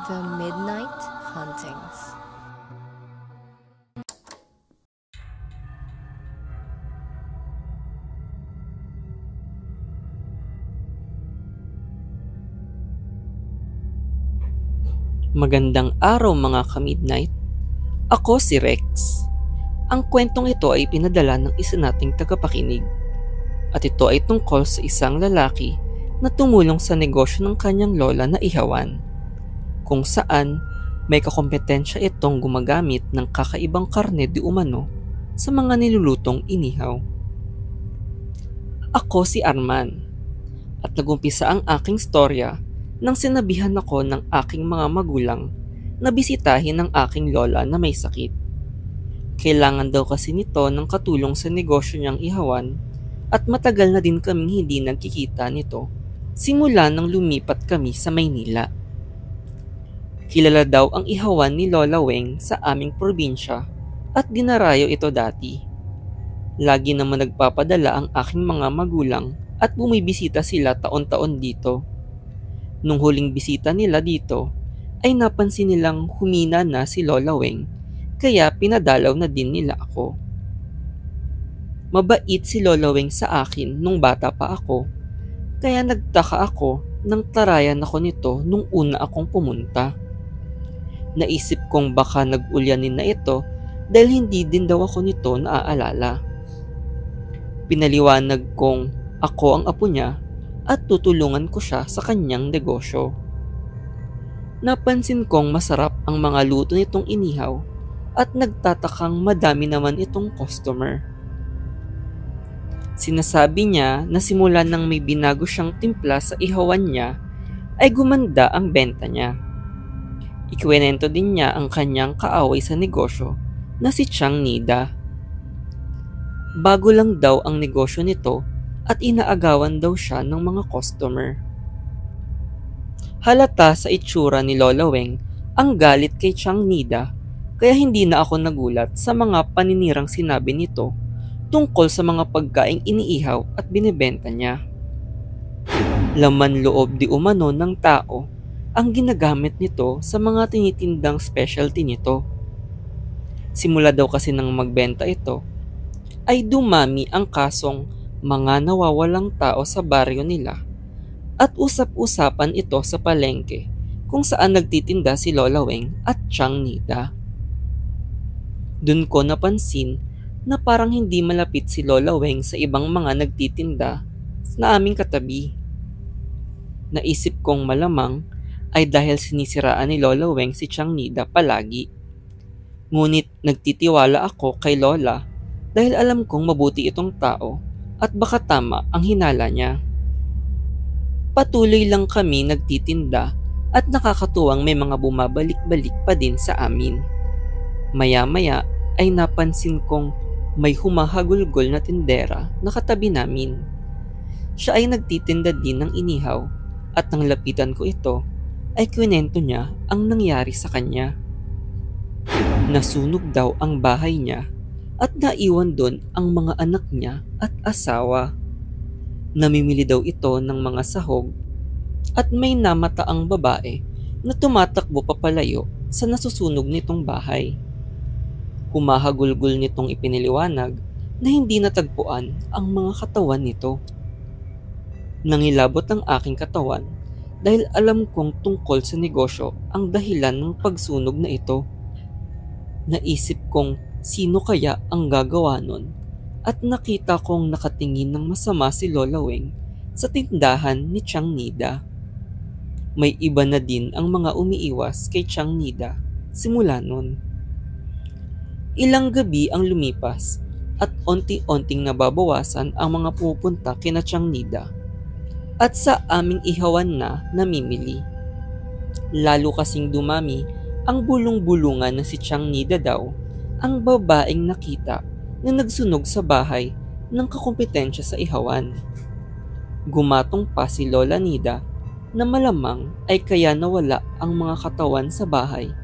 The Midnight Hauntings. Magandang araw mga ka-midnight. Ako si Rex. Ang kwentong ito ay pinadala ng isa nating tagapakinig. At ito ay tungkol sa isang lalaki na tumulong sa negosyo ng kanyang lola na ihawan, kung saan may kakompetensya itong gumagamit ng kakaibang karne di umano sa mga nilulutong inihaw. Ako si Arman, at nagumpisa ang aking storya nang sinabihan ako ng aking mga magulang na bisitahin ang aking lola na may sakit. Kailangan daw kasi nito ng katulong sa negosyo niyang ihawan at matagal na din kaming hindi nagkikita nito simula nang lumipat kami sa Maynila. Kilala daw ang ihawan ni Lola Weng sa aming probinsya at dinarayo ito dati. Lagi naman nagpapadala ang aking mga magulang at bumibisita sila taon-taon dito. Nung huling bisita nila dito, ay napansin nilang humina na si Lola Weng, kaya pinadalaw na din nila ako. Mabait si Lola Weng sa akin nung bata pa ako, kaya nagtaka ako nang tarayan ako nito nung una akong pumunta. Naisip kong baka nag-ulyanin na ito dahil hindi din daw ako nito naaalala. Pinaliwanag kong ako ang apo niya at tutulungan ko siya sa kanyang negosyo. Napansin kong masarap ang mga luto nitong inihaw at nagtatakang madami naman itong customer. Sinasabi niya na simula nang may binago siyang timpla sa ihawan niya ay gumanda ang benta niya. Ikwento din niya ang kanyang kaaway sa negosyo na si Chang Nida. Bago lang daw ang negosyo nito at inaagawan daw siya ng mga customer. Halata sa itsura ni Lola Weng ang galit kay Chang Nida, kaya hindi na ako nagulat sa mga paninirang sinabi nito tungkol sa mga pagkaing iniihaw at binebenta niya. Laman loob di umano ng tao ang ginagamit nito sa mga tinitindang specialty nito. Simula daw kasi nang magbenta ito, ay dumami ang kasong mga nawawalang tao sa baryo nila at usap-usapan ito sa palengke kung saan nagtitinda si Lola Weng at Chang Nida. Dun ko napansin na parang hindi malapit si Lola Weng sa ibang mga nagtitinda na aming katabi. Naisip kong malamang ay dahil sinisiraan ni Lola Weng si Chang Nida palagi. Ngunit nagtitiwala ako kay Lola dahil alam kong mabuti itong tao at baka tama ang hinala niya. Patuloy lang kami nagtitinda at nakakatuwang may mga bumabalik-balik pa din sa amin. Maya-maya ay napansin kong may humahagulgol na tindera na katabi namin. Siya ay nagtitinda din ng inihaw at nang lapitan ko ito ay kwento niya ang nangyari sa kanya. Nasunog daw ang bahay niya at naiwan doon ang mga anak niya at asawa. Namimili daw ito ng mga sahog at may namataang babae na tumatakbo papalayo sa nasusunog nitong bahay. Humahagulgol nitong ipiniliwanag na hindi natagpuan ang mga katawan nito. Nangilabot ang aking katawan dahil alam kong tungkol sa negosyo ang dahilan ng pagsunog na ito. Naisip kong sino kaya ang gagawa nun at nakita kong nakatingin ng masama si Lola Weng sa tindahan ni Chang Nida. May iba na din ang mga umiiwas kay Chang Nida simula nun. Ilang gabi ang lumipas at onti-onting nababawasan ang mga pupunta kina Chang Nida at sa aming ihawan na namimili. Lalo kasing dumami ang bulong-bulungan na si Chang Nida daw ang babaeng nakita na nagsunog sa bahay ng kakompetensya sa ihawan. Gumatong pa si Lola Nida na malamang ay kaya nawala ang mga katawan sa bahay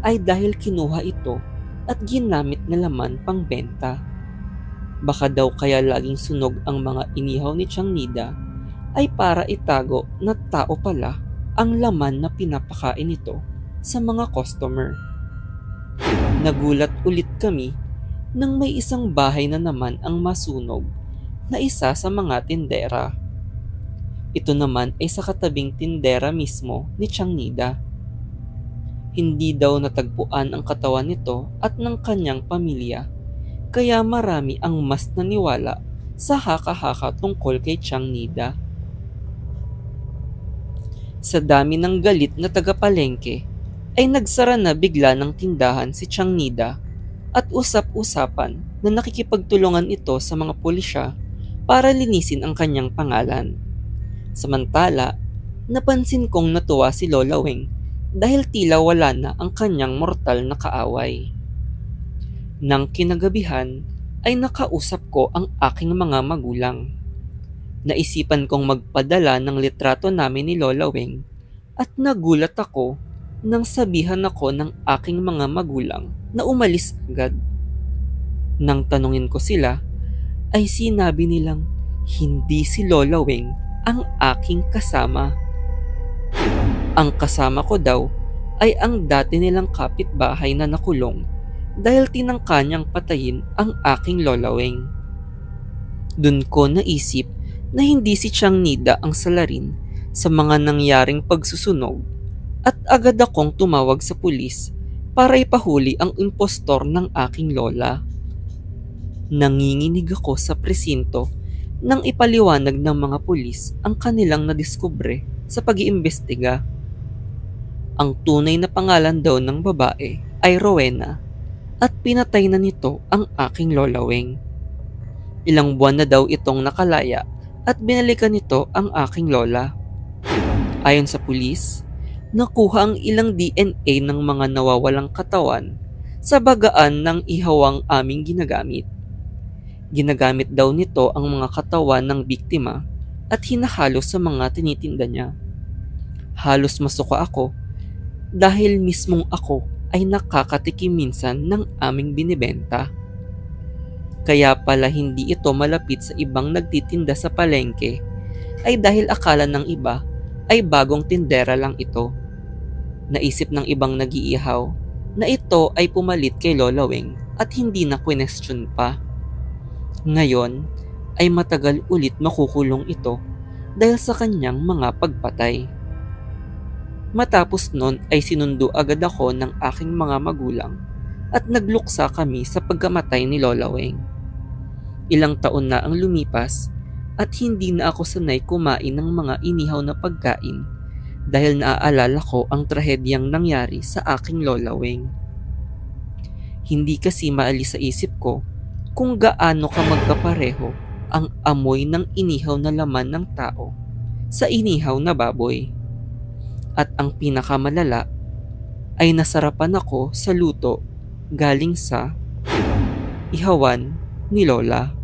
ay dahil kinuha ito at ginamit na laman pang benta. Baka daw kaya laging sunog ang mga inihaw ni Chang Nida ay para itago na tao pala ang laman na pinapakain nito sa mga customer. Nagulat ulit kami nang may isang bahay na naman ang masunog na isa sa mga tindera. Ito naman ay sa katabing tindera mismo ni Chiang Nida. Hindi daw natagpuan ang katawan nito at ng kanyang pamilya, kaya marami ang mas naniwala sa haka-haka tungkol kay Chiang Nida. Sa dami ng galit na taga-palengke, ay nagsara na bigla ng tindahan si Chiang Nida at usap-usapan na nakikipagtulungan ito sa mga pulisya para linisin ang kanyang pangalan. Samantala, napansin kong natuwa si Lola Weng dahil tila wala na ang kanyang mortal na kaaway. Nang kinagabihan ay nakausap ko ang aking mga magulang. Naisipan kong magpadala ng litrato namin ni Lola Weng at nagulat ako nang sabihan ako ng aking mga magulang na umalis agad. Nang tanungin ko sila, ay sinabi nilang hindi si Lola Weng ang aking kasama. Ang kasama ko daw ay ang dati nilang kapitbahay na nakulong dahil tinangka niyang patayin ang aking Lola Weng. Dun ko naisip na hindi si Chiang Nida ang salarin sa mga nangyaring pagsusunog at agad akong tumawag sa pulis para ipahuli ang impostor ng aking lola. Nanginginig ako sa presinto nang ipaliwanag ng mga pulis ang kanilang nadiskubre sa pag-iimbestiga. Ang tunay na pangalan daw ng babae ay Rowena at pinatay na nito ang aking Lola Weng. Ilang buwan na daw itong nakalaya at binalikan nito ang aking lola. Ayon sa pulis, nakuha ang ilang DNA ng mga nawawalang katawan sa bagaan ng ihawang aming ginagamit. Ginagamit daw nito ang mga katawan ng biktima at hinahalo sa mga tinitinda niya. Halos masuka ako dahil mismong ako ay nakakatikim minsan ng aming binibenta. Kaya pala hindi ito malapit sa ibang nagtitinda sa palengke ay dahil akala ng iba ay bagong tindera lang ito. Naisip ng ibang nag-iihaw na ito ay pumalit kay Lola Weng at hindi na question pa. Ngayon ay matagal ulit makukulong ito dahil sa kanyang mga pagpatay. Matapos nun ay sinundo agad ako ng aking mga magulang at nagluksa kami sa pagkamatay ni Lola Weng. Ilang taon na ang lumipas at hindi na ako sanay kumain ng mga inihaw na pagkain dahil naaalala ko ang trahedyang nangyari sa aking Lola Weng. Hindi kasi maalis sa isip ko kung gaano ka magkapareho ang amoy ng inihaw na laman ng tao sa inihaw na baboy. At ang pinakamalala ay nasarapan ako sa luto galing sa ihawan ni Lola.